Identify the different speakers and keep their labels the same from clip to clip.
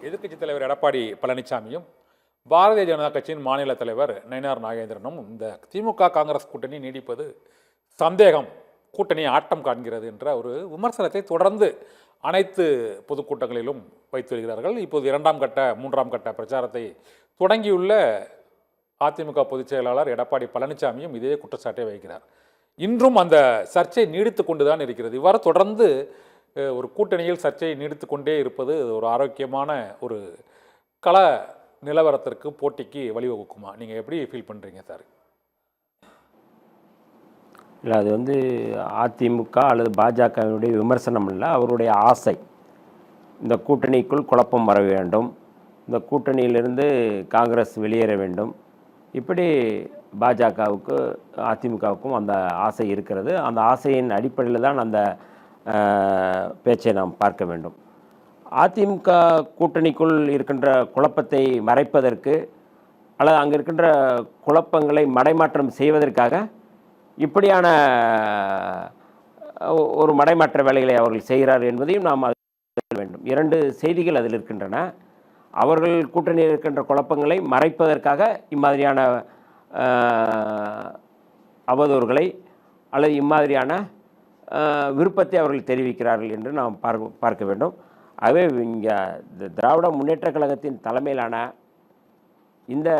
Speaker 1: எதிர்க்கட்சித் தலைவர் எடப்பாடி பழனிசாமியும் பாரதிய ஜனதா கட்சியின் மாநில தலைவர் நயினார் நாகேந்திரனும் இந்த திமுக காங்கிரஸ் கூட்டணி நீடிப்பது சந்தேகம், கூட்டணி ஆட்டம் காண்கிறது என்ற ஒரு விமர்சனத்தை தொடர்ந்து அனைத்து பொதுக்கூட்டங்களிலும் வைத்து வருகிறார்கள். இப்போது 2ஆம் கட்ட 3ஆம் கட்ட பிரச்சாரத்தை தொடங்கியுள்ள அதிமுக பொதுச் செயலாளர் எடப்பாடி பழனிசாமியும் இதே குற்றச்சாட்டை வைக்கிறார். இன்றும் அந்த சர்ச்சை நீடித்து கொண்டுதான் இருக்கிறது. இவ்வாறு தொடர்ந்து ஒரு கூட்டணியில் சர்ச்சை நீடித்து கொண்டே இருப்பது ஒரு ஆரோக்கியமான ஒரு கள நிலவரத்திற்கு, போட்டிக்கு வழிவகுக்குமா? நீங்கள் எப்படி ஃபீல் பண்ணுறீங்க சார்?
Speaker 2: இல்லை, அது அதிமுக அல்லது பாஜகவினுடைய விமர்சனம் இல்லை, அவருடைய ஆசை. இந்த கூட்டணிக்குள் குழப்பம் வர வேண்டும், இந்த கூட்டணியிலிருந்து காங்கிரஸ் வெளியேற வேண்டும். இப்படி பாஜகவுக்கு அதிமுகவுக்கும் அந்த ஆசை இருக்கிறது. அந்த ஆசையின் அடிப்படையில் தான் அந்த பேச்சை நாம் பார்க்க வேண்டும். அதிமுக கூட்டணிக்குள் இருக்கின்ற குழப்பத்தை மறைப்பதற்கு அல்லது அங்கே இருக்கின்ற குழப்பங்களை மடைமாற்றம் செய்வதற்காக இப்படியான ஒரு மடைமாற்ற வேலைகளை அவர்கள் செய்கிறார் என்பதையும் நாம் அறிய வேண்டும். 2 செய்திகள் அதில் இருக்கின்றன. அவர்கள் கூட்டணியில் இருக்கின்ற குழப்பங்களை மறைப்பதற்காக இம்மாதிரியான அவதூறுகளை அல்லது இம்மாதிரியான விருப்பத்தை அவர்கள் தெரிவிக்கிறார்கள் என்று நாம் பார்க்க வேண்டும். ஆகவே இங்கே திராவிட முன்னேற்றக் கழகத்தின் தலைமையிலான இந்த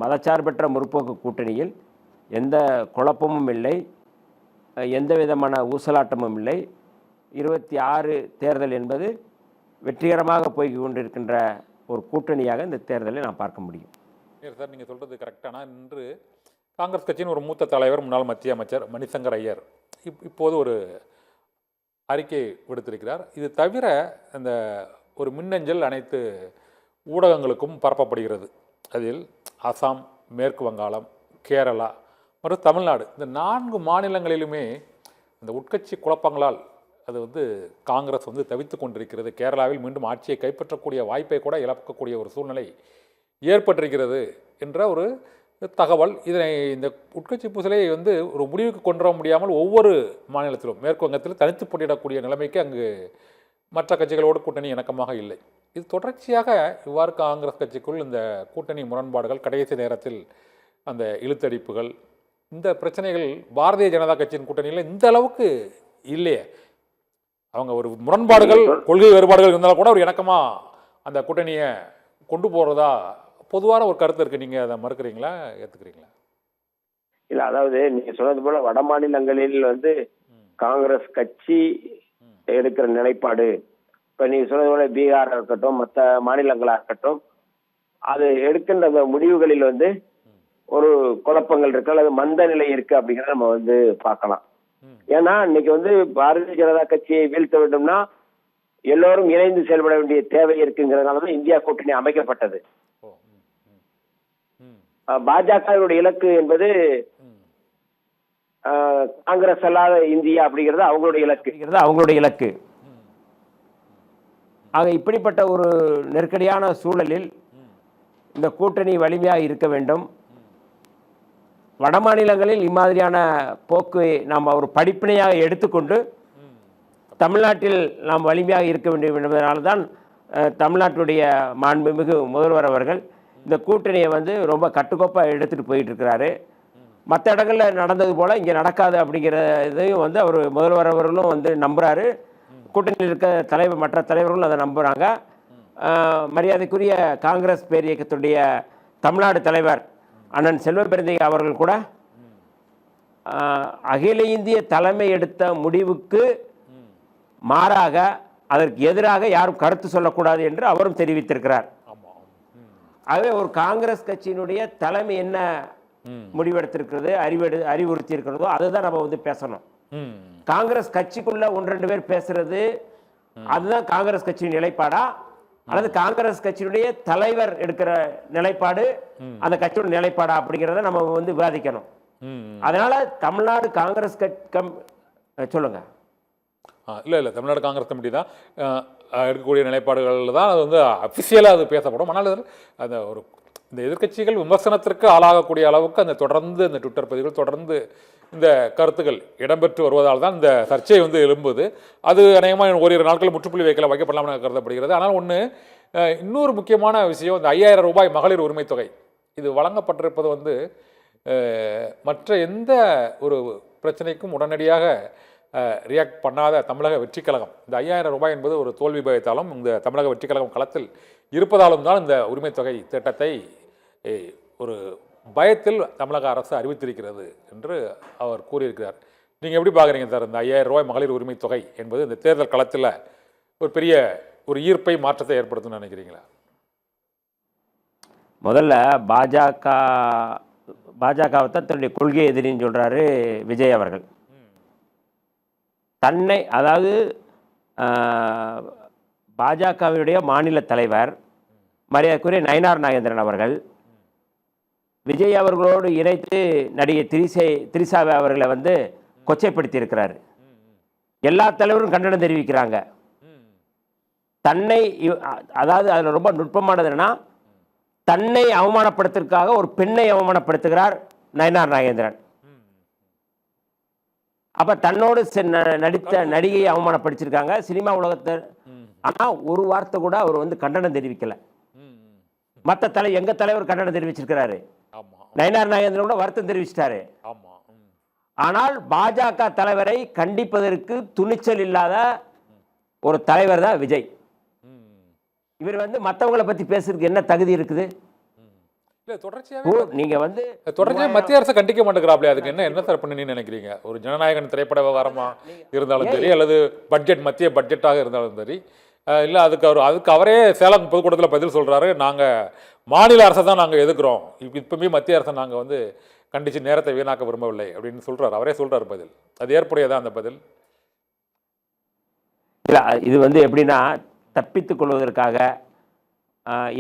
Speaker 2: மதச்சார்பற்ற முற்போக்கு கூட்டணியில் எந்த குழப்பமும் இல்லை, எந்த விதமான ஊசலாட்டமும் இல்லை. 26 தேர்தல் என்பது வெற்றிகரமாக போய் கொண்டிருக்கின்ற ஒரு கூட்டணியாக இந்த தேர்தலை நாம் பார்க்க முடியும்.
Speaker 1: சார், நீங்கள் சொல்கிறது கரெக்டானா? இன்று காங்கிரஸ் கட்சியின் ஒரு மூத்த தலைவர், முன்னாள் மத்திய அமைச்சர் மணிசங்கர் ஐயர் இப்போது ஒரு அறிக்கை விடுத்திருக்கிறார். இது தவிர இந்த ஒரு மின்னஞ்சல் அனைத்து ஊடகங்களுக்கும் பரப்பப்படுகிறது. அதில் அசாம், மேற்கு வங்காளம், கேரளா மற்றும் தமிழ்நாடு, இந்த 4 மாநிலங்களிலுமே இந்த உட்கட்சி குழப்பங்களால் அது காங்கிரஸ் தவித்து கொண்டிருக்கிறது. கேரளாவில் மீண்டும் ஆட்சியை கைப்பற்றக்கூடிய வாய்ப்பை கூட இழக்கக்கூடிய ஒரு சூழ்நிலை ஏற்பட்டிருக்கிறது என்ற ஒரு தகவல். இதனை இந்த உட்கட்சி பூசலை ஒரு முடிவுக்கு கொண்டு வர முடியாமல் ஒவ்வொரு மாநிலத்திலும், மேற்கு வங்கத்தில் தனித்து போட்டியிடக்கூடிய நிலைமைக்கு அங்கு மற்ற கட்சிகளோடு கூட்டணி இணக்கமாக இல்லை. இது தொடர்ச்சியாக இவ்வாறு காங்கிரஸ் கட்சிக்குள் இந்த கூட்டணி முரண்பாடுகள், கடைசி நேரத்தில் அந்த இழுத்தடிப்புகள், இந்த பிரச்சனைகள் பாரதிய ஜனதா கட்சியின் கூட்டணியில் இந்த அளவுக்கு இல்லையே. அவங்க ஒரு முரண்பாடுகள், கொள்கை வேறுபாடுகள் இருந்தாலும் கூட ஒரு இணக்கமாக அந்த கூட்டணியை கொண்டு போகிறதா பொதுவான ஒரு கருத்து இருக்குது. நீங்கள் அதை மறுக்கிறீங்களா, ஏற்றுக்கிறீங்களா?
Speaker 3: இல்லை, அதாவது நீங்கள் சொன்னது போல வட மாநிலங்களில் காங்கிரஸ் கட்சி எடுக்கிற நிலைப்பாடு, இப்போ நீங்கள் சொன்னது போல பீகாராக இருக்கட்டும், மற்ற மாநிலங்களாக இருக்கட்டும், அது எடுக்கின்ற முடிவுகளில் ஒரு குழப்பங்கள் இருக்கு அல்லது மந்த நிலை இருக்கு அப்படிங்கிறத நம்ம பார்க்கலாம். ஏன்னா இன்னைக்கு பாரதிய ஜனதா கட்சியை வீழ்த்த வேண்டும்னா எல்லோரும் இணைந்து செயல்பட வேண்டிய தேவை இருக்குங்கிறதுனால தான் இந்தியா கூட்டணி அமைக்கப்பட்டது. பாஜகவுடைய இலக்கு என்பது காங்கிரஸ் அல்லாத இந்தியா அப்படிங்கிறது அவங்களுடைய இலக்கு. ஆக இப்படிப்பட்ட ஒரு நெருக்கடியான சூழலில் இந்த கூட்டணி வலிமையாக இருக்க வேண்டும். வட மாநிலங்களில் இம்மாதிரியான போக்கு நாம் ஒரு படிப்பினையாக எடுத்துக்கொண்டு தமிழ்நாட்டில் நாம் வலிமையாக இருக்க வேண்டும் என்பதனால்தான் தமிழ்நாட்டுடைய மாண்புமிகு முதல்வர் அவர்கள் இந்த கூட்டணியை ரொம்ப கட்டுக்கோப்பாக எடுத்துகிட்டு போயிட்டு இருக்கிறாரு. மற்ற இடங்களில் நடந்தது போல் இங்கே நடக்காது அப்படிங்கிற இதையும் அவர் முதல்வர் அவர்களும் நம்புகிறாரு. கூட்டணியில் இருக்க மற்ற தலைவர்களும் அதை நம்புகிறாங்க. மரியாதைக்குரிய காங்கிரஸ் பேரியக்கத்துடைய தமிழ்நாடு தலைவர் அண்ணன் செல்வ பெருந்தகை அவர்கள் கூட அகில இந்திய தலைமை எடுத்த முடிவுக்கு மாறாக, அதற்கு எதிராக யாரும் கருத்து சொல்லக்கூடாது என்று அவரும் தெரிவித்திருக்கிறார். ஆகவே ஒரு காங்கிரஸ் கட்சியினுடைய தலைமை என்ன முடிவெடுத்திருக்கிறது, அறிவுறுத்தி இருக்கிறதோ அதுதான் நம்ம பேசணும். காங்கிரஸ் கட்சிக்குள்ள 1-2 பேர் பேசுறது அதுதான் காங்கிரஸ் கட்சியின் நிலைப்பாடா, அல்லது காங்கிரஸ் கட்சியினுடைய தலைவர் எடுக்கிற நிலைப்பாடு அந்த கட்சியோட நிலைப்பாடா அப்படிங்கிறத நம்ம விவாதிக்கணும். அதனால தமிழ்நாடு காங்கிரஸ் சொல்லுங்க.
Speaker 1: இல்லை, தமிழ்நாடு காங்கிரஸ் கமிட்டி தான் எடுக்கக்கூடிய நிலைப்பாடுகள் தான் அது அஃபிஷியலாக அது பேசப்படும். ஆனால் அந்த ஒரு இந்த எதிர்க்கட்சிகள் விமர்சனத்திற்கு ஆளாகக்கூடிய அளவுக்கு அந்த தொடர்ந்து அந்த ட்விட்டர் பதிவுகள் தொடர்ந்து இந்த கருத்துக்கள் இடம்பெற்று வருவதால் தான் இந்த சர்ச்சை எழும்புது. அது அநேகமாக ஓரிரு நாட்கள் முற்றுப்புள்ளி வைக்கப்படலாம் என கருதப்படுகிறது. ஆனால் ஒன்று, இன்னொரு முக்கியமான விஷயம், இந்த 5000 ரூபாய் மகளிர் உரிமை தொகை இது வழங்கப்பட்டிருப்பது வந்து மற்ற எந்த ஒரு பிரச்சனைக்கும் உடனடியாக ரியாக்ட் பண்ணாத தமிழக வெற்றி கழகம், இந்த 5000 ரூபாய் என்பது ஒரு தோல்வி பயத்தாலும் இந்த தமிழக வெற்றி கழகம் களத்தில் இருப்பதாலும் தான் இந்த உரிமை தொகை திட்டத்தை ஒரு பயத்தில் தமிழக அரசு அறிவித்திருக்கிறது என்று அவர் கூறியிருக்கிறார். நீங்கள் எப்படி பார்க்குறீங்க சார், இந்த 5000 ரூபாய் மகளிர் உரிமை தொகை என்பது இந்த தேர்தல் களத்தில் ஒரு பெரிய ஒரு ஈர்ப்பை மாற்றத்தை ஏற்படுத்தும்னு நினைக்கிறீங்களா?
Speaker 3: முதல்ல பாஜகவை தான் தன்னுடைய கொள்கை எதிரின்னு சொல்கிறாரு விஜய் அவர்கள். தன்னை, அதாவது பாஜகவினுடைய மாநில தலைவர் மரியாதைக்குரிய நயினார் நாகேந்திரன் அவர்கள் விஜய் அவர்களோடு இணைத்து நடிகை திரிசாவை அவர்களை வந்து கொச்சைப்படுத்தி இருக்கிறாரு. எல்லா தலைவரும் கண்டனம் தெரிவிக்கிறாங்க. தன்னை, அதாவது அதில் ரொம்ப நுட்பமானது என்னன்னா, தன்னை அவமானப்படுத்துறதுக்காக ஒரு பெண்ணை அவமானப்படுத்துகிறார் நயினார் நாகேந்திரன். அப்போ தன்னோடு நடித்த நடிகையை அவமானப்படுத்திருக்காங்க சினிமா உலகத்தில். ஆனால் ஒரு வார்த்தை கூட அவர் வந்து கண்டனம் தெரிவிக்கலை. மற்ற எங்கள் தலைவர் கண்டனம் தெரிவிச்சிருக்கிறாரு, நயினார் நாகேந்திரன் கூட வருத்தம் தெரிவிச்சிட்டாரு. ஆனால் பாஜக தலைவரை கண்டிப்பதற்கு துணிச்சல் இல்லாத ஒரு தலைவர் தான் விஜய். இவர் வந்து மற்றவங்களை பற்றி பேசுறதுக்கு என்ன தகுதி இருக்குது? நீங்க வந்து
Speaker 1: தொடர்ச்சியாக மத்திய அரசு கண்டிக்க மாட்டேங்கிறாப்லையா? அதுக்கு என்ன சார் பண்ணி நினைக்கிறீங்க? ஒரு ஜனநாயகன் திரைப்பட விவகாரமா இருந்தாலும் சரி, அல்லது மத்திய பட்ஜெட்டாக இருந்தாலும் சரி, இல்லை அதுக்கு அவரே சேலம் பொதுக்கூட்டத்தில் பதில் சொல்கிறாரு, நாங்கள் மாநில அரசை தான் நாங்கள் எதுக்குறோம், இப்பவுமே மத்திய அரசை நாங்கள் வந்து கண்டித்து நேரத்தை வீணாக்க விரும்பவில்லை அப்படின்னு சொல்கிறார். அவரே சொல்கிறார் பதில். அது ஏற்புடையதான் அந்த பதில்?
Speaker 3: இல்லை, இது வந்து எப்படின்னா தப்பித்துக் கொள்வதற்காக,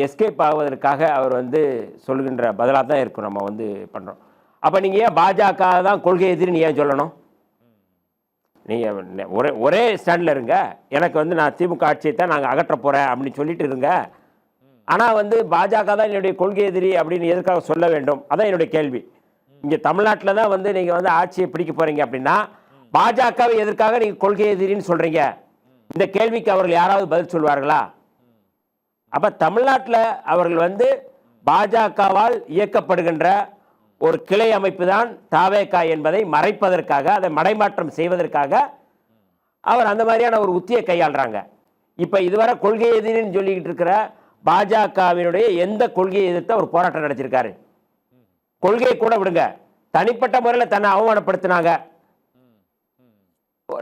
Speaker 3: எஸ்கேப் ஆகுவதற்காக அவர் வந்து சொல்கின்ற பதிலாக தான் இருக்கும். நம்ம வந்து பண்ணுறோம். அப்போ நீங்கள் ஏன் பாஜக தான் கொள்கை எதிரின்னு ஏன் சொல்லணும்? நீங்கள் ஒரே ஸ்டாண்டில் இருங்க. எனக்கு வந்து நான் திமுக ஆட்சியை தான் நாங்கள் அகற்ற போகிறேன் அப்படின்னு சொல்லிட்டு இருங்க. ஆனால் வந்து பாஜக தான் என்னுடைய கொள்கை எதிரி அப்படின்னு எதற்காக சொல்ல வேண்டும்? அதான் என்னுடைய கேள்வி. இங்கே தமிழ்நாட்டில் தான் வந்து நீங்கள் வந்து ஆட்சியை பிடிக்க போகிறீங்க அப்படின்னா பாஜகவை எதற்காக நீங்கள் கொள்கை எதிரின்னு சொல்கிறீங்க? இந்த கேள்விக்கு அவர்கள் யாராவது பதில் சொல்வார்களா? அப்போ தமிழ்நாட்டில் அவர்கள் வந்து பாஜகவால் இயக்கப்படுகின்ற ஒரு கிளை அமைப்பு தான் தாவேகா என்பதை மறைப்பதற்காக, அதை மடைமாற்றம் செய்வதற்காக அவர் அந்த மாதிரியான ஒரு உத்தியை கையாளுறாங்க. இப்போ இதுவரை கொள்கை எதிரின்னு சொல்லிக்கிட்டு இருக்கிற பாஜகவினுடைய எந்த கொள்கையை எதிர்த்து அவர் போராட்டம் நடத்தியிருக்காரு? கொள்கையை கூட விடுங்க, தனிப்பட்ட முறையில் தன்னை அவமானப்படுத்தினாங்க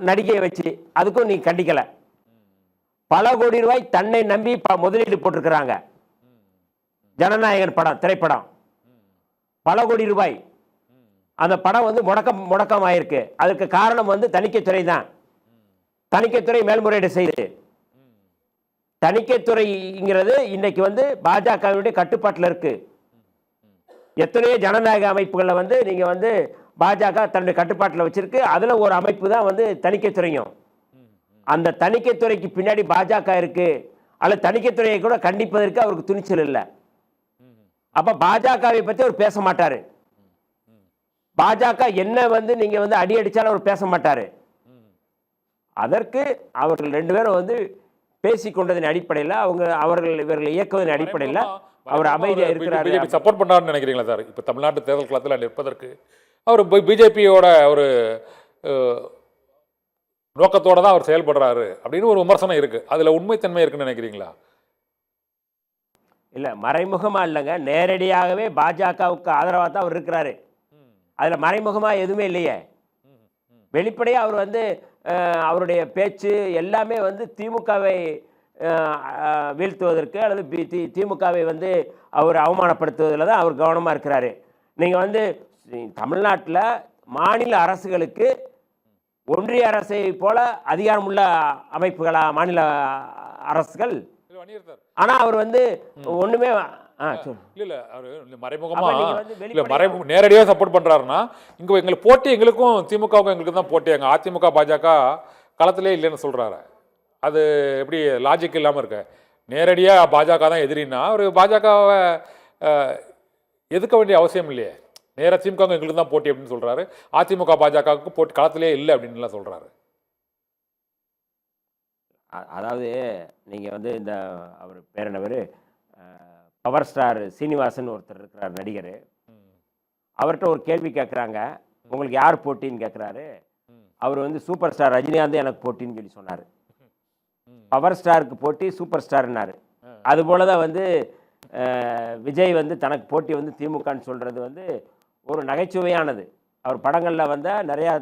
Speaker 3: நடிகையை வச்சு, அதுக்கும் நீ கண்டிக்கலை. பல கோடி ரூபாய் தன்னை நம்பி முதலீடு போட்டிருக்கிறாங்க. ஜனநாயகன் படம், திரைப்படம், பல கோடி ரூபாய். அந்த படம் வந்து முடக்கம் ஆயிருக்கு. அதுக்கு காரணம் வந்து தணிக்கைத்துறை தான். தணிக்கைத்துறை மேல்முறையீடு செய்து, தணிக்கைத்துறைங்கிறது இன்னைக்கு வந்து பாஜகவினுடைய கட்டுப்பாட்டில் இருக்கு. எத்தனையோ ஜனநாயக அமைப்புகளில் வந்து நீங்க வந்து பாஜக தன்னுடைய கட்டுப்பாட்டில் வச்சிருக்கு. அதுல ஒரு அமைப்பு தான் வந்து தணிக்கைத்துறையும். அந்த தணிக்கைத்துறைக்கு பின்னாடி பாஜக இருக்கு. அல்லது தணிக்கைத்துறையை கூட கண்டிப்பதற்கு அவருக்கு துணிச்சல் இல்லை. அப்ப பாஜகவை பத்தி அவர் பேச மாட்டாரு. பாஜக என்ன வந்து நீங்க வந்து அடி அடிச்சாலும் அவர் பேச மாட்டாரு. அதற்கு அவர்கள் ரெண்டு பேரும் வந்து பேசிக்கொண்டதன் அடிப்படையில் இவர்கள் இயக்குவதன் அடிப்படையில் அவர் அமைதியாக இருக்கிறாரு.
Speaker 1: சப்போர்ட் பண்றாருன்னு நினைக்கிறீங்களா சார்? இப்போ தமிழ்நாட்டு தேர்தல் களத்தில் நிற்பதற்கு அவர் பிஜேபியோட ஒரு நோக்கத்தோட தான் அவர் செயல்படுறாரு அப்படின்னு ஒரு விமர்சனம் இருக்கு. அதுல உண்மைத்தன்மை இருக்குன்னு நினைக்கிறீங்களா?
Speaker 3: இல்லை, மறைமுகமாக இல்லைங்க, நேரடியாகவே பாஜகவுக்கு ஆதரவாக தான் அவர் இருக்கிறாரு. அதில் மறைமுகமாக எதுவுமே இல்லையே. வெளிப்படையாக அவர் வந்து அவருடைய பேச்சு எல்லாமே வந்து திமுகவை வீழ்த்துவதற்கு அல்லது திமுகவை வந்து அவர் அவமானப்படுத்துவதில் தான் அவர் கவனமாக இருக்கிறாரு. நீங்கள் வந்து தமிழ்நாட்டில் மாநில அரசுகளுக்கு ஒன்றிய அரசை போல அதிகாரமுள்ள அமைப்புகளா மாநில அரசுகள்? ஆனா அவர் வந்து ஒண்ணுமே
Speaker 1: நேரடியாக சப்போர்ட் பண்றாருன்னா, இங்க எங்களுக்கு போட்டி, எங்களுக்கும் திமுகவுக்கும் எங்களுக்கு தான் போட்டி. எங்க அதிமுக பாஜக களத்திலே இல்லைன்னு சொல்றாரு. அது எப்படி லாஜிக் இல்லாம இருக்க? நேரடியா பாஜக தான் எதிரின்னா அவர் பாஜகவை எதுக்க வேண்டிய அவசியம் இல்லையே. நேராக திமுக எங்களுக்கு தான் போட்டி அப்படின்னு சொல்றாரு. அதிமுக பாஜகவுக்கு போட்டி களத்திலே இல்லை அப்படின்னு சொல்றாரு.
Speaker 3: அதாவது நீங்கள் வந்து இந்த அவர் பேர் என்னவர், பவர் ஸ்டார் சீனிவாசன் ஒருத்தர் இருக்கிறார் நடிகர். அவர்கிட்ட ஒரு கேள்வி கேட்குறாங்க, உங்களுக்கு யார் போட்டின்னு கேட்குறாரு. அவர் வந்து சூப்பர் ஸ்டார் ரஜினிகாந்த் எனக்கு போட்டின்னு சொல்லி சொன்னார். பவர் ஸ்டாருக்கு போட்டி சூப்பர் ஸ்டார்னாரு. அதுபோல தான் வந்து விஜய் வந்து தனக்கு போட்டி வந்து திமுகன்னு சொல்கிறது வந்து ஒரு நகைச்சுவையானது. அவர் படங்களில் வந்த நிறையா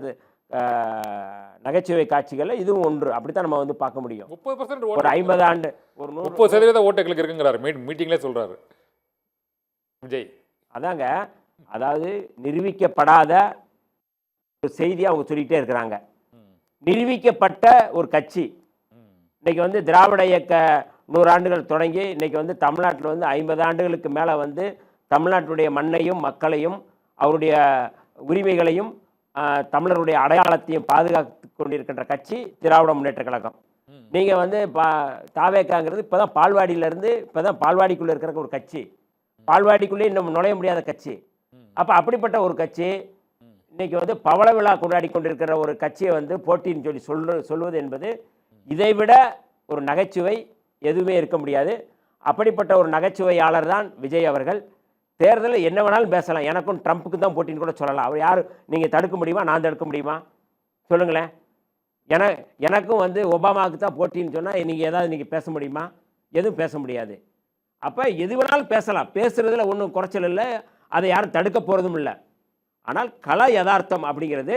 Speaker 3: நகைச்சுவை காட்சிகளில் இதுவும் ஒன்று. அப்படித்தான் நம்ம வந்து பார்க்க முடியும்.
Speaker 1: 30%
Speaker 3: ஒரு 50 ஆண்டு ஒரு
Speaker 1: 30% ஓட்டுகளுக்கு இருக்குங்கிறாரு மீட்டிங்லேயே சொல்கிறாரு விஜய்.
Speaker 3: அதாங்க, அதாவது நிரூபிக்கப்படாத ஒரு செய்தியை அவங்க சொல்லிகிட்டே இருக்கிறாங்க. நிரூபிக்கப்பட்ட ஒரு கட்சி இன்றைக்கி வந்து திராவிட இயக்க 100 ஆண்டுகள் தொடங்கி இன்றைக்கி வந்து தமிழ்நாட்டில் வந்து 50 ஆண்டுகளுக்கு மேலே வந்து தமிழ்நாட்டுடைய மண்ணையும் மக்களையும் அவருடைய உரிமைகளையும் தமிழருடைய அடையாளத்தையும் பாதுகாத்து கொண்டிருக்கின்ற கட்சி திராவிட முன்னேற்ற கழகம். நீங்கள் வந்து தாவேக்காங்கிறது இப்போ தான் பால்வாடியிலேருந்து இப்போ தான் பால்வாடிக்குள்ளே இருக்கிற ஒரு கட்சி, பால்வாடிக்குள்ளே இன்னும் நுழைய முடியாத கட்சி. அப்போ அப்படிப்பட்ட ஒரு கட்சி இன்றைக்கி வந்து பவள விழா கொண்டாடி கொண்டிருக்கிற ஒரு கட்சியை வந்து போட்டின்னு சொல்லி சொல்வது என்பது இதைவிட ஒரு நகைச்சுவை எதுவுமே இருக்க முடியாது. அப்படிப்பட்ட ஒரு நகைச்சுவையாளர் தான் விஜய் அவர்கள். தேர்தலில் என்ன வேணாலும் பேசலாம், எனக்கும் ட்ரம்ப்புக்கு தான் போட்டின்னு கூட சொல்லலாம். அவர் யார் நீங்கள் தடுக்க முடியுமா? நான் தடுக்க முடியுமா? சொல்லுங்களேன். எனக்கும் வந்து ஒபாமாவுக்கு தான் போட்டின்னு சொன்னால் நீங்கள் ஏதாவது நீங்கள் பேச முடியுமா? எதுவும் பேச முடியாது. அப்போ எது வேணாலும் பேசலாம், பேசுகிறதுல ஒன்றும் குறைச்சல் இல்லை, அதை யாரும் தடுக்க போகிறதும் இல்லை. ஆனால் கல யதார்த்தம் அப்படிங்கிறது,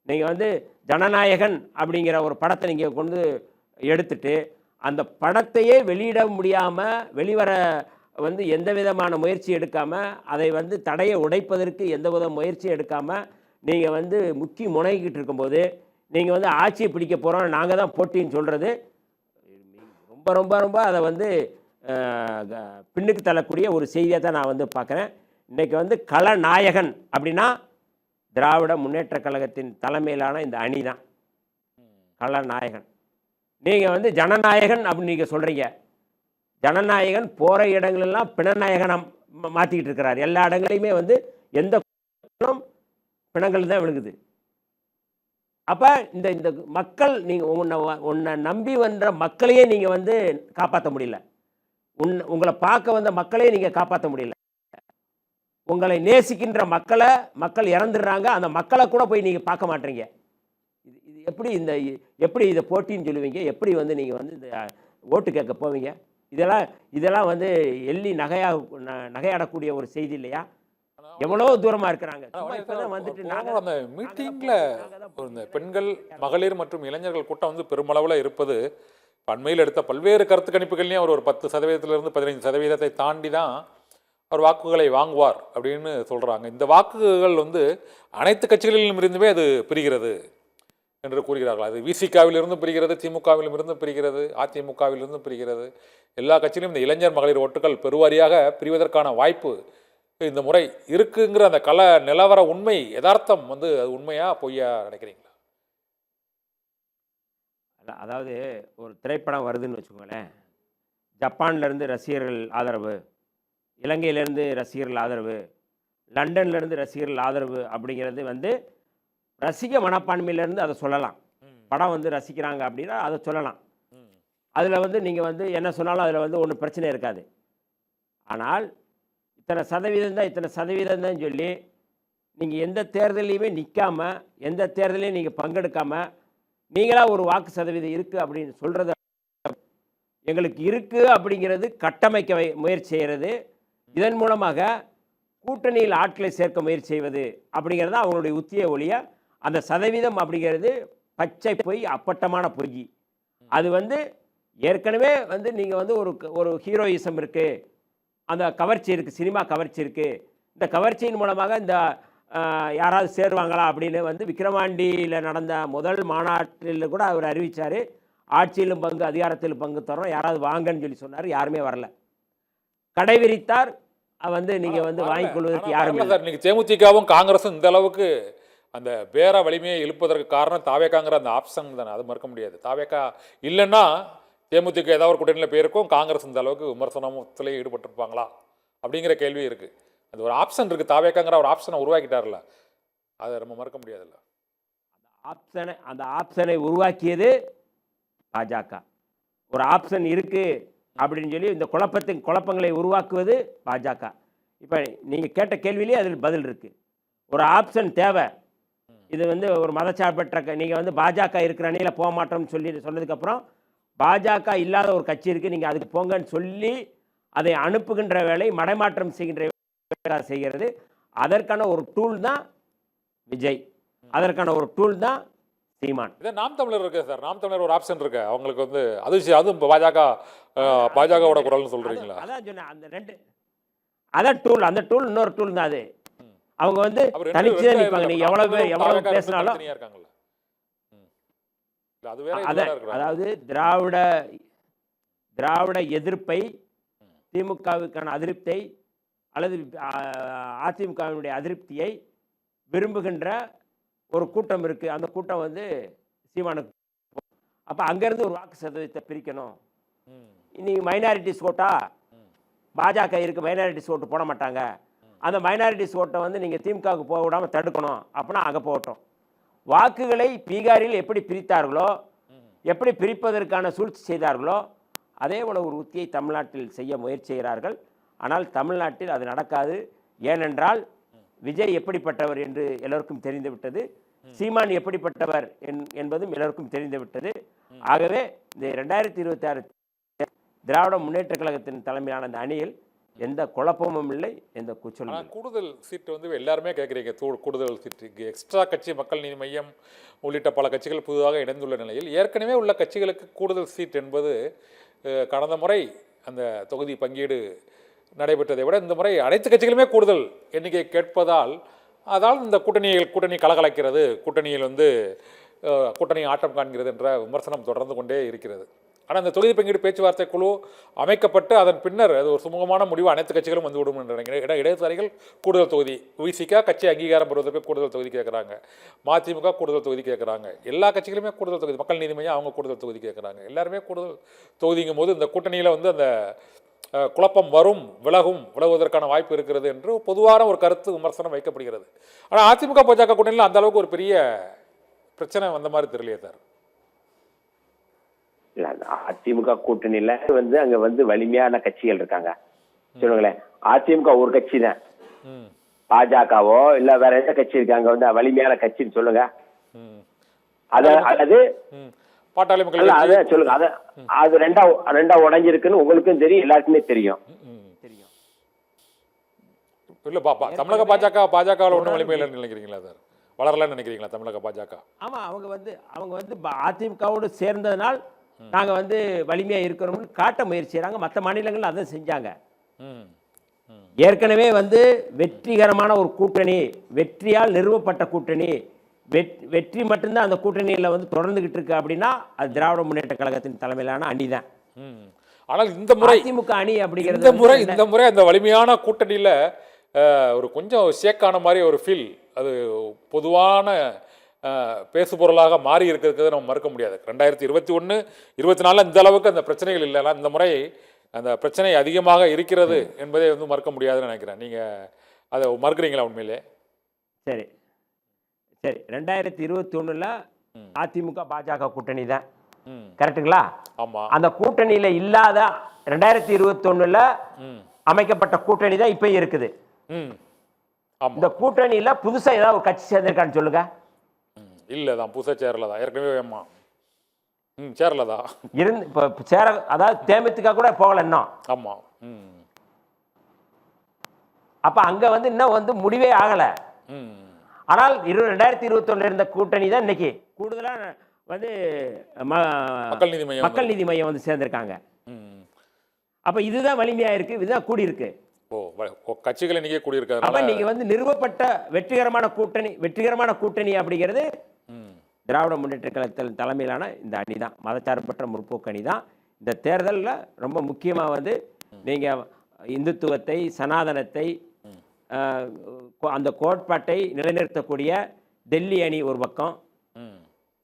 Speaker 3: நீங்கள் வந்து ஜனநாயகன் அப்படிங்கிற ஒரு படத்தை நீங்கள் கொண்டு எடுத்துட்டு அந்த படத்தையே வெளியிட முடியாமல் வெளிவர வந்து எந்த விதமான முயற்சி எடுக்காமல் அதை வந்து தடையை உடைப்பதற்கு எந்த வித முயற்சியும் எடுக்காமல் நீங்கள் வந்து முக்கி முனைகிட்டு இருக்கும்போது நீங்கள் வந்து ஆட்சியை பிடிக்க போகிறோம் நாங்கள் தான் போட்டின்னு சொல்கிறது ரொம்ப ரொம்ப ரொம்ப அதை வந்து பின்னுக்கு தள்ளக்கூடிய ஒரு செய்தியை தான் நான் வந்து பார்க்குறேன். இன்றைக்கி வந்து கலநாயகன் அப்படின்னா திராவிட முன்னேற்ற கழகத்தின் தலைமையிலான இந்த அணி தான் கலநாயகன். நீங்கள் வந்து ஜனநாயகன் அப்படின்னு நீங்கள் சொல்கிறீங்க. ஜனநாயகன் போகிற இடங்களெல்லாம் பிணநாயகனம் மாற்றிக்கிட்டு இருக்கிறார். எல்லா இடங்களையுமே வந்து எந்த பிணங்கள் தான் விழுகுது. அப்போ இந்த மக்கள் நீங்கள் உன்னை நம்பி வந்த மக்களையே நீங்கள் வந்து காப்பாற்ற முடியல. உங்களை பார்க்க வந்த மக்களையே நீங்கள் காப்பாற்ற முடியல. உங்களை நேசிக்கின்ற மக்கள் இறந்துடுறாங்க, அந்த மக்களை கூட போய் நீங்கள் பார்க்க மாட்டீங்க. இது எப்படி இதை போட்டின்னு சொல்லுவீங்க? எப்படி வந்து நீங்கள் வந்து இந்த ஓட்டு கேட்க போவீங்க? இதெல்லாம் வந்து எள்ளி நகையாடக்கூடிய ஒரு செய்தி இல்லையா? எவ்வளோ தூரமாக இருக்கிறாங்க.
Speaker 1: அந்த மீட்டிங்கில் இந்த பெண்கள், மகளிர் மற்றும் இளைஞர்கள் கூட்டம் வந்து பெருமளவில் இருப்பது அண்மையில் எடுத்த பல்வேறு கருத்து கணிப்புகள்லையும் அவர் ஒரு 10% 15% தாண்டி தான் அவர் வாக்குகளை வாங்குவார் அப்படின்னு சொல்கிறாங்க. இந்த வாக்குகள் வந்து அனைத்து கட்சிகளிலும் இருந்துமே அது பிரிகிறது என்று கூறுகிறார்கள். அது விசிகாவிலிருந்து பிரிகிறது, திமுகவிலிருந்து பிரிகிறது, அதிமுகவிலிருந்து பிரிகிறது. எல்லா கட்சியிலும் இந்த இளைஞர் மகளிர் ஓட்டுகள் பெருவாரியாக பிரிவதற்கான வாய்ப்பு இந்த முறை இருக்குங்கிற அந்த கல நிலவர உண்மை யதார்த்தம் வந்து அது உண்மையா பொய்யா நினைக்கிறீங்களா?
Speaker 3: அதாவது ஒரு திரைப்படம் வருதுன்னு வச்சுக்கோங்களேன், ஜப்பான்லேருந்து ரசிகர்கள் ஆதரவு, இலங்கையிலேருந்து ரசிகர்கள் ஆதரவு, லண்டன்லேருந்து ரசிகர்கள் ஆதரவு அப்படிங்கிறது வந்து ரசிக மனப்பான்மையிலேருந்து அதை சொல்லலாம். படம் வந்து ரசிக்கிறாங்க அப்படின்னா அதை சொல்லலாம். அதில் வந்து நீங்கள் வந்து என்ன சொன்னாலும் அதில் வந்து ஒன்றும் பிரச்சனை இருக்காது. ஆனால் இத்தனை சதவீதம் தான் சொல்லி நீங்கள் எந்த தேர்தலையுமே நிற்காமல், எந்த தேர்தலையும் நீங்கள் பங்கெடுக்காமல் நீங்களாக ஒரு வாக்கு சதவீதம் இருக்குது அப்படின்னு சொல்கிறது, எங்களுக்கு இருக்குது அப்படிங்கிறது கட்டமைக்க முயற்சி செய்கிறது. இதன் மூலமாக கூட்டணியில் ஆட்களை சேர்க்க முயற்சி செய்வது அப்படிங்கிறது தான் அவங்களுடைய உத்திய ஒழிய, அந்த சதவீதம் அப்படிங்கிறது பச்சை பொய், அப்பட்டமான பொய். அது வந்து ஏற்கனவே வந்து நீங்கள் வந்து ஒரு ஹீரோயிசம் இருக்குது, அந்த கவர்ச்சி இருக்குது, சினிமா கவர்ச்சி இருக்குது. இந்த கவர்ச்சியின் மூலமாக இந்த யாராவது சேருவாங்களா அப்படின்னு வந்து விக்கிரவாண்டியில் நடந்த முதல் மாநாட்டில் கூட அவர் அறிவித்தார், ஆட்சியிலும் பங்கு அதிகாரத்திலும் பங்கு தரோம், யாராவது வாங்கன்னு சொல்லி சொன்னார். யாருமே வரல. கடை விரித்தார் வந்து நீங்கள் வந்து வாங்கிக் கொள்வதற்கு யாரும் இல்லை.
Speaker 1: இன்னைக்கு தேமுதிகவும் காங்கிரஸும் இந்த அளவுக்கு அந்த பேர வலிமையை எழுப்பதற்கு காரணம் தாவேக்காங்கிற அந்த ஆப்ஷன் தானே, அது மறுக்க முடியாது. தாவேக்கா இல்லைன்னா தேமுதிக ஏதாவது ஒரு கூட்டணியில் போயிருக்கும், காங்கிரஸ் இந்த அளவுக்கு விமர்சனத்திலே ஈடுபட்டிருப்பாங்களா அப்படிங்கிற கேள்வி இருக்குது. அது ஒரு ஆப்ஷன் இருக்குது, தாவேக்காங்கிற ஒரு ஆப்ஷனை உருவாக்கிட்டார்ல, அதை நம்ம மறுக்க முடியாதுல்ல.
Speaker 3: அந்த ஆப்ஷனை உருவாக்கியது பாஜக. ஒரு ஆப்ஷன் இருக்குது அப்படின்னு சொல்லி இந்த குழப்பங்களை உருவாக்குவது பாஜக. இப்போ நீங்கள் கேட்ட கேள்வியிலே அதில் பதில் இருக்குது. ஒரு ஆப்ஷன் தேவை. இது வந்து ஒரு மதச்சார்பற்ற நீங்கள் வந்து பாஜக இருக்கிற அணியில் போக மாட்டோம்னு சொன்னதுக்கப்புறம் பாஜக இல்லாத ஒரு கட்சி இருக்குது, நீங்கள் அதுக்கு போங்கன்னு சொல்லி அதை அனுப்புகின்ற வேலை, மடைமாற்றம் செய்கின்ற வேலை செய்கிறது. அதற்கான ஒரு டூல் தான் விஜய், அதற்கான ஒரு டூல் தான் சீமான்.
Speaker 1: இதே நாம் தமிழர் இருக்கு சார், நாம் தமிழர் ஒரு ஆப்ஷன் இருக்கு அவங்களுக்கு வந்து, அதுவும் பாஜகவோட குரல்னு சொல்றீங்களா?
Speaker 3: அதான் சொன்னேன், அந்த ரெண்டு அதான் டூல். அந்த டூல் இன்னொரு டூல் தான் அது. அவங்க வந்து தனிச்சு தான் நிற்பாங்க. நீங்க எவ்வளவு பேசினாலும் அதாவது திராவிட எதிர்ப்பை, திமுகவுக்கான அதிருப்தியை அல்லது அதிமுகவினுடைய அதிருப்தியை விரும்புகின்ற ஒரு கூட்டம் இருக்குது. அந்த கூட்டம் வந்து சீமானுக்கு. அப்போ அங்கேருந்து ஒரு வாக்கு சதவீதத்தை பிரிக்கணும். இன்னைக்கு மைனாரிட்டிஸ் ஓட்டா பாஜக இருக்குது, மைனாரிட்டிஸ் ஓட்டு போட மாட்டாங்க. அந்த மைனாரிட்டிஸ் ஓட்டை வந்து நீங்கள் திமுகவுக்கு போக விடாமல் தடுக்கணும். அப்படின்னா அங்கே போகட்டும். வாக்குகளை பீகாரில் எப்படி பிரித்தார்களோ, எப்படி பிரிப்பதற்கான சூழ்ச்சி செய்தார்களோ, அதே போல ஒரு உத்தியை தமிழ்நாட்டில் செய்ய முயற்சி செய்கிறார்கள். ஆனால் தமிழ்நாட்டில் அது நடக்காது. ஏனென்றால் விஜய் எப்படிப்பட்டவர் என்று எல்லோருக்கும் தெரிந்துவிட்டது, சீமான் எப்படிப்பட்டவர் என்பதும் எல்லோருக்கும் தெரிந்துவிட்டது. ஆகவே இந்த 2026 திராவிட முன்னேற்ற கழகத்தின் தலைமையிலான அந்த அணியில் எந்த குழப்பமும் இல்லை, எந்த கூச்சலும்.
Speaker 1: கூடுதல் சீட்டு வந்து எல்லாருமே கேட்குறீங்க, கூடுதல் சீட்டு எக்ஸ்ட்ரா கட்சி மக்கள் நீதி மையம் உள்ளிட்ட பல கட்சிகள் புதிதாக இணைந்துள்ள நிலையில் ஏற்கனவே உள்ள கட்சிகளுக்கு கூடுதல் சீட் என்பது கடந்த முறை அந்த தொகுதி பங்கீடு நடைபெற்றதை விட இந்த முறை அனைத்து கட்சிகளுமே கூடுதல் எண்ணிக்கை கேட்பதால் இந்த கூட்டணி கலகலக்கிறது, கூட்டணியில் வந்து கூட்டணி ஆட்டம் காண்கிறது என்ற விமர்சனம் தொடர்ந்து கொண்டே இருக்கிறது. ஆனால் அந்த தொகுதி பங்கீடு பேச்சுவார்த்தை குழு அமைக்கப்பட்டு அதன் பின்னர் அது ஒரு சுமூகமான முடிவு அனைத்து கட்சிகளும் வந்து விடும் என்று நினைக்கிறேன். இடதுசாரிகள் கூடுதல் தொகுதி, விசிகா கட்சி அங்கீகாரம் பெறுவதற்கு கூடுதல் தொகுதி கேட்குறாங்க, மதிமுக கூடுதல் தொகுதி கேட்குறாங்க, எல்லா கட்சிகளுமே கூடுதல் தொகுதி, மக்கள் நீதி மையம் அவங்க கூடுதல் தொகுதி கேட்குறாங்க. எல்லாருமே கூடுதல் தொகுதிங்கும் போது இந்த கூட்டணியில் வந்து அந்த குழப்பம் விலகுவதற்கான வாய்ப்பு இருக்கிறது என்று பொதுவான ஒரு கருத்து விமர்சனம் வைக்கப்படுகிறது. ஆனால் அதிமுக பாஜக கூட்டணியில் அந்த அளவுக்கு ஒரு பெரிய பிரச்சனை வந்த மாதிரி தெரியலையே சார்.
Speaker 2: இல்ல, அதிமுக கூட்டணியில வந்து அங்க வந்து வலிமையான கட்சிகள் இருக்காங்க. சொல்லுங்களேன், அதிமுக ஒரு கட்சி தான், பாஜகவோ இல்ல வேற எந்த கட்சி இருக்காங்க வந்து வலிமையான கட்சின்னு சொல்லுங்க. அல்லது
Speaker 1: பாட்டாளி மக்கள்
Speaker 2: அத சொல்லுங்க. அது ரெண்டா உடைஞ்சிருக்குன்னு உங்களுக்கும் தெரியும், எல்லாருக்குமே தெரியும்.
Speaker 1: இல்ல தமிழக பாஜகவில் ஒன்றும் வலிமை இல்லைன்னு நினைக்கிறீங்களா சார்? வளரலன்னு நினைக்கிறீங்களா தமிழக பாஜக?
Speaker 3: ஆமா, அவங்க வந்து அதிமுகவோடு சேர்ந்ததனால் நாங்க வந்து வலிமையா இருக்கிறோம்னு காட்ட முயற்சி செய்யறாங்க. மற்ற மாநிலங்கள் அதை செஞ்சாங்க. ஏற்கனவே வந்து வெற்றிகரமான ஒரு கூட்டணி, வெற்றியால் நிறுவப்பட்ட கூட்டணி, வெற்றி மட்டும்தான் அந்த கூட்டணியில் வந்து தொடர்ந்துகிட்டு இருக்கு அப்படின்னா அது திராவிட முன்னேற்ற கழகத்தின் தலைமையிலான அணி தான்.
Speaker 1: ஆனால் இந்த முறை
Speaker 3: திமுக அணி அப்படிங்கிறது
Speaker 1: இந்த முறை அந்த வலிமையான கூட்டணியில் ஒரு கொஞ்சம் ஷேக்கான மாதிரி ஒரு ஃபீல், அது பொதுவான பேசுபொருளாக மாறி இருக்கிறது நம்ம மறுக்க முடியாது. 2021, 24 இந்த அளவுக்கு அந்த பிரச்சனைகள் இல்லைனா இந்த முறை அந்த பிரச்சனை அதிகமாக இருக்கிறது என்பதை வந்து மறுக்க முடியாதுன்னு நினைக்கிறேன். நீங்கள் அதை மறுக்கிறீங்களா உண்மையிலே?
Speaker 3: சரி 2021 அதிமுக பாஜக கூட்டணி தான், கரெக்டுங்களா?
Speaker 1: ஆமாம்.
Speaker 3: அந்த கூட்டணியில் இல்லாத 2021 அமைக்கப்பட்ட கூட்டணி தான் இப்போ இருக்குது. இந்த கூட்டணியில் புதுசாக ஏதாவது ஒரு கட்சி சேர்ந்திருக்கான்னு சொல்லுங்க.
Speaker 1: இல்லை தான், புதுசாக சேரல தான், ஏற்கனவே சேரல தான்
Speaker 3: இருந்து இப்போ அதாவது தேமுதிக கூட போகல இன்னும்.
Speaker 1: ஆமாம்.
Speaker 3: அப்போ அங்கே வந்து இன்னும் வந்து முடிவே ஆகலை. ஆனால் 2021 இருந்த கூட்டணி தான் இன்னைக்கு கூடுதலாக வந்து மக்கள் நீதி மையம் வந்து சேர்ந்திருக்காங்க. அப்போ இதுதான் வலிமையாக இருக்கு, இதுதான் கூடியிருக்கு.
Speaker 1: கட்சிகள் இன்னைக்கு கூடியிருக்காங்க.
Speaker 3: அப்போ நீங்க வந்து நிறுவப்பட்ட வெற்றிகரமான கூட்டணி அப்படிங்கிறது திராவிட முன்னேற்ற கழகத்தின் தலைமையிலான இந்த அணி தான், மதச்சார்பற்ற முற்போக்கு அணி தான். இந்த தேர்தலில் ரொம்ப முக்கியமாக வந்து நீங்கள் இந்துத்துவத்தை, சனாதனத்தை, அந்த கோட்பாட்டை நிலைநிறுத்தக்கூடிய டெல்லி அணி ஒரு பக்கம்,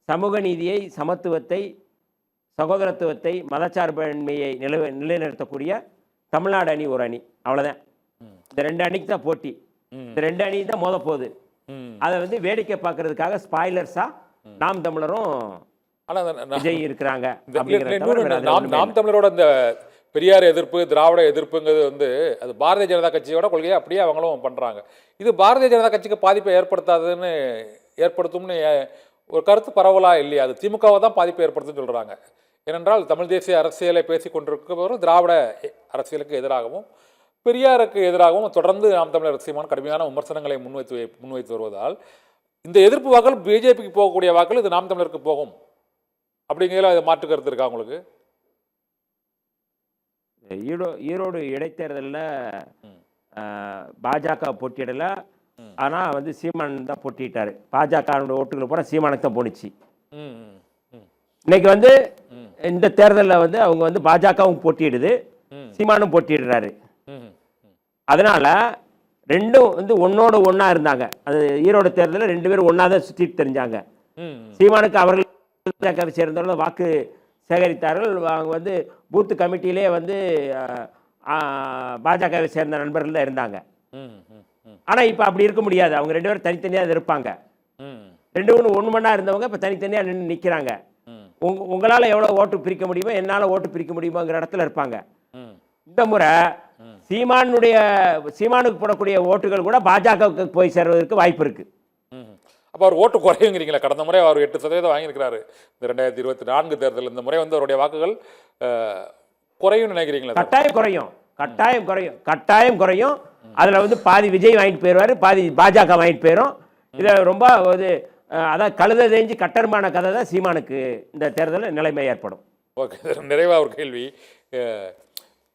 Speaker 3: சமூக நீதியை, சமத்துவத்தை, சகோதரத்துவத்தை, மதச்சார்பின்மையை நிலைநிறுத்தக்கூடிய தமிழ்நாடு அணி ஒரு அணி. அவ்வளோதான். இந்த 2 அணிக்கு தான் போட்டி. இந்த 2 அணி தான் மோத போகுது. அதை வந்து வேடிக்கை பார்க்கறதுக்காக ஸ்பாய்லர்ஸாக நாம் தமிழரும்
Speaker 1: ஆனால்
Speaker 3: விஜய் இருக்கிறாங்க
Speaker 1: இந்த
Speaker 3: அப்படிங்கிறத தவிர
Speaker 1: இன்னொன்னு
Speaker 3: வேற அதுல
Speaker 1: நாம்
Speaker 3: ஒண்ணுமே
Speaker 1: நாம் தமிழரோட இந்த பெரியார் எதிர்ப்பு திராவிட எதிர்ப்புங்கிறது வந்து அது பாரதிய ஜனதா கட்சியோட கொள்கையை அப்படியே அவங்களும் பண்ணுறாங்க. இது பாரதிய ஜனதா கட்சிக்கு பாதிப்பை ஏற்படுத்தாதுன்னு ஏற்படுத்தும்னு ஒரு கருத்து பரவலாக இல்லையா? அது திமுகவை தான் பாதிப்பை ஏற்படுத்துன்னு சொல்கிறாங்க. ஏனென்றால் தமிழ் தேசிய அரசியலை பேசி கொண்டிருக்கிறவரும் திராவிட அரசியலுக்கு எதிராகவும் பெரியாருக்கு எதிராகவும் தொடர்ந்து நாம் தமிழர் சீமான் கடுமையான விமர்சனங்களை முன்வைத்து வருவதால் இந்த எதிர்ப்பு வாக்கள் பிஜேபிக்கு போகக்கூடிய வாக்கள் இது நாம் தமிழருக்கு போகும் அப்படிங்கிறதுல அது மாற்று கருத்து இருக்கா உங்களுக்கு?
Speaker 3: ஈரோடு இடைத்தேர்தலில் பாஜக போட்டியிடல, ஆனால் வந்து சீமான் தான் போட்டிட்டாரு. பாஜகவோட ஓட்டுகள் போனால் சீமானுக்கு தான் போணுச்சு.
Speaker 1: ம் ம் ம்
Speaker 3: இன்னைக்கு வந்து இந்த தேர்தலில் வந்து அவங்க வந்து பாஜகவும் போட்டியிடுது, சீமானும் போட்டியிடுறாரு.
Speaker 1: ம்
Speaker 3: அதனால ரெண்டும் வந்து ஒன்னோட ஒன்றா இருந்தாங்க. அது ஈரோடு தேர்தலில் ரெண்டு பேரும் ஒன்றா தான் சுற்றிட்டு தெரிஞ்சாங்க.
Speaker 1: ம்
Speaker 3: சீமானுக்கு அவர்கள் பாஜகவை சேர்ந்தவர்கள் வாக்கு சேகரித்தார்கள். அவங்க வந்து பூத்து கமிட்டியிலே வந்து பாஜகவை சேர்ந்த நண்பர்கள் தான் இருந்தாங்க.
Speaker 1: ம் ம் ம்
Speaker 3: ஆனால் இப்போ அப்படி இருக்க முடியாது. அவங்க ரெண்டு பேரும் தனித்தனியாக இருப்பாங்க.
Speaker 1: ம்
Speaker 3: ரெண்டு ஒன்று மணி இருந்தவங்க இப்போ தனித்தனியாக நின்று நிற்கிறாங்க.
Speaker 1: ம்
Speaker 3: உங்களால் எவ்வளோ ஓட்டு பிரிக்க முடியுமோ, என்னால் ஓட்டு பிரிக்க முடியுமோங்கிற இடத்துல இருப்பாங்க.
Speaker 1: ம்
Speaker 3: இந்த முறை சீமானுக்கு போடக்கூடிய ஓட்டுகள் கூட பாஜகவுக்கு போய் சேர்வதற்கு வாய்ப்பு இருக்குது.
Speaker 1: அப்போ அவர் ஓட்டு குறையுங்கிறீங்களா? கடந்த முறை அவர் 8% வாங்கியிருக்கிறாரு இந்த 2024 தேர்தல். இந்த முறை வந்து அவருடைய வாக்குகள் குறையும்னு நினைக்கிறீங்களா?
Speaker 3: கட்டாயம் குறையும். அதில் வந்து பாதி விஜய் வாங்கிட்டு போயிடுவார், பாதி பாஜக வாங்கிட்டு போயிடும். இதை ரொம்ப ஒரு அதான் கழுத தேஞ்சு கட்டருமான கதை தான் சீமானுக்கு இந்த தேர்தலில் நிலைமை ஏற்படும்.
Speaker 1: ஓகே, நிறைவாக ஒரு கேள்வி.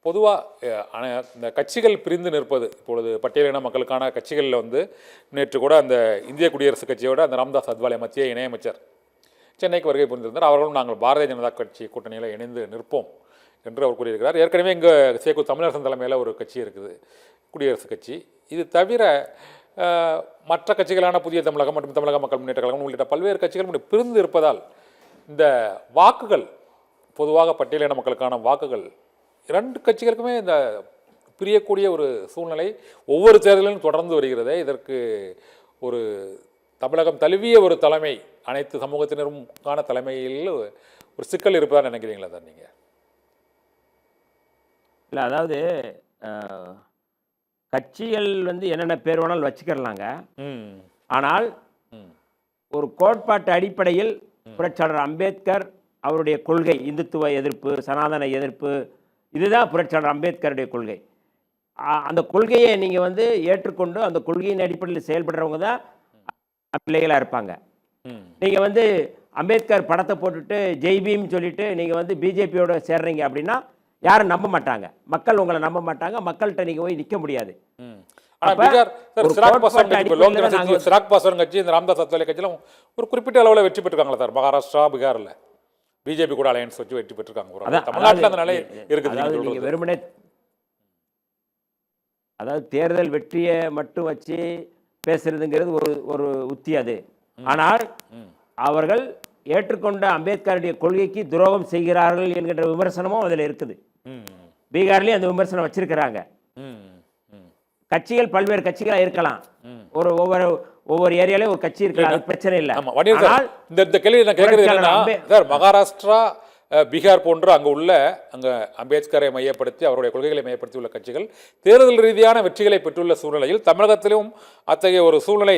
Speaker 1: பொதுவாக இந்த கட்சிகள் பிரிந்து நிற்பது, இப்பொழுது பட்டியலின மக்களுக்கான கட்சிகளில் வந்து நேற்று கூட அந்த இந்திய குடியரசுக் கட்சியோட அந்த ராம்தாஸ் அத்வாலே மத்திய இணையமைச்சர் சென்னைக்கு வருகை புரிந்திருந்தார். அவர்களும் நாங்கள் பாரதிய ஜனதா கட்சி கூட்டணியில் இணைந்து நிற்போம் என்று அவர் கூறியிருக்கிறார். ஏற்கனவே இங்கே சேக்கு தமிழரசன் தலைமையில் ஒரு கட்சி இருக்குது, குடியரசுக் கட்சி. இது தவிர மற்ற கட்சிகளான புதிய தமிழகம் மற்றும் தமிழக மக்கள் முன்னேற்ற கழகம் உள்ளிட்ட பல்வேறு கட்சிகள் பிரிந்து இருப்பதால் இந்த வாக்குகள், பொதுவாக பட்டியலின மக்களுக்கான வாக்குகள் இரண்டு கட்சிகளுக்குமே இந்த பிரியக்கூடிய ஒரு சூழ்நிலை ஒவ்வொரு தேர்தலிலும் தொடர்ந்து வருகிறது. இதற்கு ஒரு தமிழகம் தழுவிய ஒரு தலைமை, அனைத்து சமூகத்தினருக்கான தலைமையில் ஒரு சிக்கல் இருப்பதா நினைக்கிறீங்களா தான் நீங்கள்?
Speaker 3: இல்லை, அதாவது கட்சிகள் வந்து என்னென்ன பேர் வேணாலும் வச்சுக்கிறலாங்க. ஆனால் ஒரு கோட்பாட்டு அடிப்படையில் புரட்சியாளர் அம்பேத்கர் அவருடைய கொள்கை இந்துத்துவ எதிர்ப்பு, சனாதன எதிர்ப்பு, இதுதான் புரட்சியாளர் அம்பேத்கருடைய கொள்கை. அந்த கொள்கையை நீங்கள் வந்து ஏற்றுக்கொண்டு அந்த கொள்கையின் அடிப்படையில் செயல்படுறவங்க தான் பிள்ளைகளாக இருப்பாங்க. நீங்கள் வந்து அம்பேத்கர் படத்தை போட்டுட்டு ஜெய்பீம் சொல்லிட்டு நீங்கள் வந்து பிஜேபியோட சேர்றீங்க அப்படின்னா யாரும் நம்ப மாட்டாங்க. மக்கள் உங்களை நம்ப மாட்டாங்க. மக்கள்கிட்ட நீங்கள் போய் நிற்க முடியாது.
Speaker 1: சிராக் பாஸ்வான் கட்சி, இந்த ராம்தாஸ் அத்வாலே கட்சியிலும் ஒரு குறிப்பிட்ட அளவில் வெற்றி பெற்றிருக்காங்களா சார்? மகாராஷ்டிரா, பீகாரில் பிஜேபி கூட அலையன்ஸ் வச்சு வெற்றி பெற்றிருக்காங்க. தமிழ்நாட்டில் அந்த நிலை இருக்குது.
Speaker 3: வெறுமனே அதாவது தேர்தல் வெற்றியை மட்டும் வச்சு பேசுறதுங்கிறது ஒரு உத்தி அது. ஆனால் அவர்கள் ஏற்றுக்கொண்ட அம்பேத்கருடைய கொள்கைக்கு துரோகம் செய்கிறார்கள் என்கின்ற விமர்சனமும் அதில் இருக்குது. பீகார்லேயும் அந்த விமர்சனம் வச்சிருக்கிறாங்க. கட்சிகள் பல்வேறு கட்சிகளாக இருக்கலாம், ஒவ்வொரு ஏரியாலையும் ஒரு கட்சி இருக்கலாம், அது பிரச்சனை இல்லை.
Speaker 1: இந்த கேள்வி நான் கேட்கறது என்னன்னா சார், மகாராஷ்டிரா, பீகார் போன்ற அங்கே அம்பேத்கரை மையப்படுத்தி அவருடைய கொள்கைகளை மையப்படுத்தி உள்ள கட்சிகள் தேர்தல் ரீதியான வெற்றிகளை பெற்றுள்ள சூழ்நிலையில் தமிழகத்திலும் அத்தகைய ஒரு சூழ்நிலை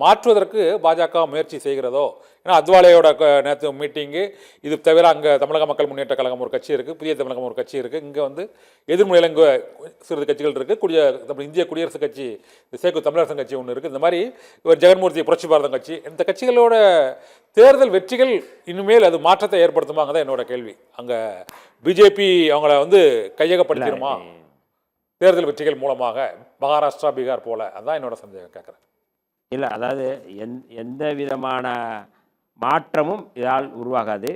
Speaker 1: மாற்றுவதற்கு பாஜக முயற்சி செய்கிறதோ? ஏன்னா அத்வாலேயோட நேற்று மீட்டிங்கு, இது தவிர அங்கே தமிழக மக்கள் முன்னேற்ற கழகம் ஒரு கட்சி இருக்குது, புதிய தமிழகம் ஒரு கட்சி இருக்குது, இங்கே வந்து எதிர்முறையில் இங்கே சிறிது கட்சிகள் இருக்குது, இந்திய குடியரசுக் கட்சி, சேக்கு தமிழரசன் கட்சி ஒன்று இருக்குது, இந்த மாதிரி ஒரு ஜெகன்மூர்த்தி புரட்சி பாரதம் கட்சி, இந்த கட்சிகளோட தேர்தல் வெற்றிகள் இனிமேல் அது மாற்றத்தை ஏற்படுத்துமாங்க தான் என்னோட கேள்வி. அங்கே பிஜேபி அவங்கள வந்து கையகப்படுத்திடுமா தேர்தல் வெற்றிகள் மூலமாக, மகாராஷ்டிரா, பீகார் போல? அதுதான் என்னோட சந்தேகம் கேட்குறேன்.
Speaker 3: இல்லை, அதாவது எந்த விதமான மாற்றமும் இதால் உருவாகாது.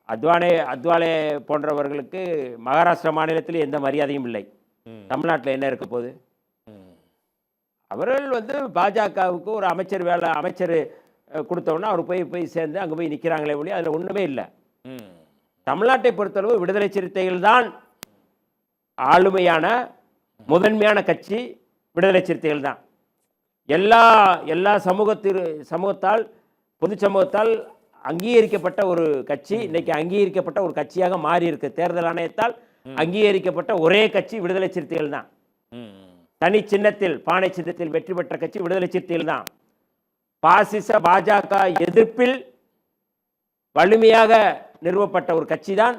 Speaker 3: அத்வாலே போன்றவர்களுக்கு மகாராஷ்டிரா மாநிலத்தில் எந்த மரியாதையும் இல்லை. தமிழ்நாட்டில் என்ன இருக்க போகுது? அவர்கள் வந்து பாஜகவுக்கு ஒரு அமைச்சர் கொடுத்தோன்னா அவர் போய் சேர்ந்து அங்கே போய் நிற்கிறாங்களே ஒழிய அதில் ஒன்றுமே இல்லை. தமிழ்நாட்டை பொறுத்தளவு விடுதலை சிறுத்தைகள் தான் ஆளுமையான முதன்மையான கட்சி. விடுதலை சிறுத்தைகள் தான் எல்லா சமூகத்தால், பொது சமூகத்தால் அங்கீகரிக்கப்பட்ட ஒரு கட்சி, இன்னைக்கு அங்கீகரிக்கப்பட்ட ஒரு கட்சியாக மாறி இருக்கு. தேர்தல் ஆணையத்தால் அங்கீகரிக்கப்பட்ட ஒரே கட்சி விடுதலை சிறுத்தைகள் தான். தனி சின்னத்தில், பானை சின்னத்தில் வெற்றி பெற்ற கட்சி விடுதலை சிறுத்தைகள் தான். பாசிச பாஜக எதிர்ப்பில் வலிமையாக நிறுவப்பட்ட ஒரு கட்சி தான்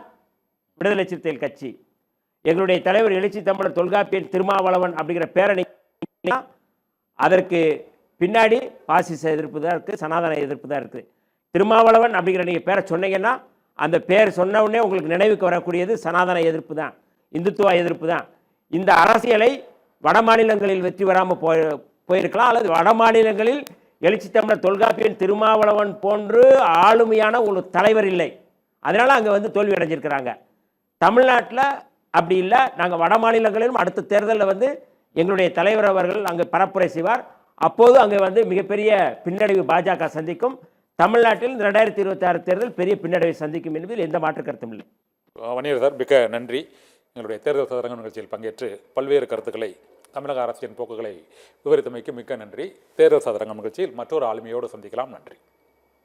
Speaker 3: விடுதலை சிறுத்தைகள் கட்சி. எங்களுடைய தலைவர் எழுச்சி தமிழர் தொல்காப்பியன் திருமாவளவன் அப்படிங்கிற பேரணி, அதற்கு பின்னாடி பாசிச எதிர்ப்பு தான் இருக்குது, சனாதன எதிர்ப்பு தான் இருக்குது. திருமாவளவன் அப்படிங்கிற நீங்கள் பேரை சொன்னீங்கன்னா அந்த பேர் சொன்ன உடனே உங்களுக்கு நினைவுக்கு வரக்கூடியது சனாதன எதிர்ப்பு தான், இந்துத்துவ எதிர்ப்பு தான். இந்த அரசியலை வட மாநிலங்களில் வெற்றி வராமல் போயிருக்கலாம், அல்லது வட மாநிலங்களில் எழுச்சி தமிழர் தொல்காப்பியன் திருமாவளவன் போன்று ஆளுமையான ஒரு தலைவர் இல்லை, அதனால் அங்கே வந்து தோல்வி அடைஞ்சிருக்கிறாங்க. தமிழ்நாட்டில் அப்படி இல்லை. நாங்கள் வட மாநிலங்களிலும் அடுத்த தேர்தலில் வந்து எங்களுடைய தலைவர் அவர்கள் அங்கே பரப்புரை செய்வார். அப்போது அங்கே வந்து மிகப்பெரிய பின்னடைவு பாஜக சந்திக்கும். தமிழ்நாட்டில் 2026 தேர்தல் பெரிய பின்னடைவை சந்திக்கும் என்பதில் எந்த மாற்று கருத்தும் இல்லை.
Speaker 1: வன்னியர் சார், மிக்க நன்றி. எங்களுடைய தேர்தல் சதுரங்க நிகழ்ச்சியில் பங்கேற்று பல்வேறு கருத்துக்களை, தமிழக அரசின் போக்குகளை விவரித்தமைக்கு மிக்க நன்றி. தேர்தல் சதுரங்கம் நிகழ்ச்சியில் மற்றொரு ஆளுமையோடு சந்திக்கலாம். நன்றி.